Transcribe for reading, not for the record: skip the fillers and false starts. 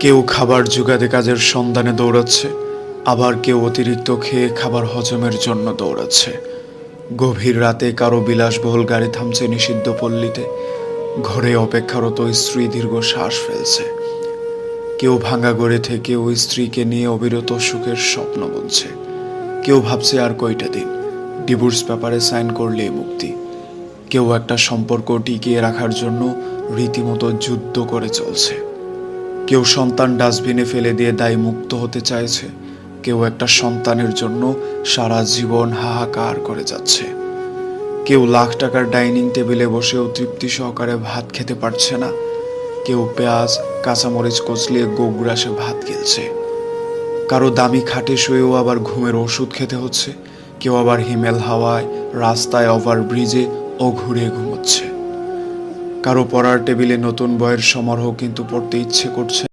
কেউ খাবার জোগাতে কাজের সন্ধানে দৌড়াচ্ছে, আবার কেউ অতিরিক্ত খেয়ে খাবার হজমের জন্য দৌড়াচ্ছে। গভীর রাতে কারো বিলাসবহুল গাড়ি থামছে নিষিদ্ধ পল্লীতে, ঘরে অপেক্ষারত স্ত্রী দীর্ঘ শ্বাস ফেলছে। কেউ ভাঙা গড়ে থেকে ওই স্ত্রীকে নিয়ে অবিরত সুখের স্বপ্ন বুনছে। কেউ ভাবছে আর কয়টা দিন, ডিভোর্স পেপারে সাইন করলেই মুক্তি। কেউ একটা সম্পর্ক টিকিয়ে রাখার জন্য রীতিমতো যুদ্ধ করে চলছে। কেউ সন্তান ডাস্টবিনে ফেলে দিয়ে দায় মুক্ত হতে চাইছে, কেউ একটা সন্তানের জন্য সারা জীবন হাহাকার করে যাচ্ছে। কেউ লাখ টাকার ডাইনিং টেবিলে বসেও তৃপ্তি সহকারে ভাত খেতে পারছে না, কেউ পেঁয়াজ কাঁচামরিচ কচলিয়ে গোগ্রাসে ভাত গিলছে। কারো দামি খাটে শুয়েও আবার ঘুমের ওষুধ খেতে হচ্ছে, কেউ আবার হিমেল হাওয়ায় রাস্তায় ওভারব্রিজে ও ঘুরে ঘুমোচ্ছে। কারো পড়ার টেবিলে নতুন বইয়ের সমারোহ কিন্তু পড়তে ইচ্ছে করছে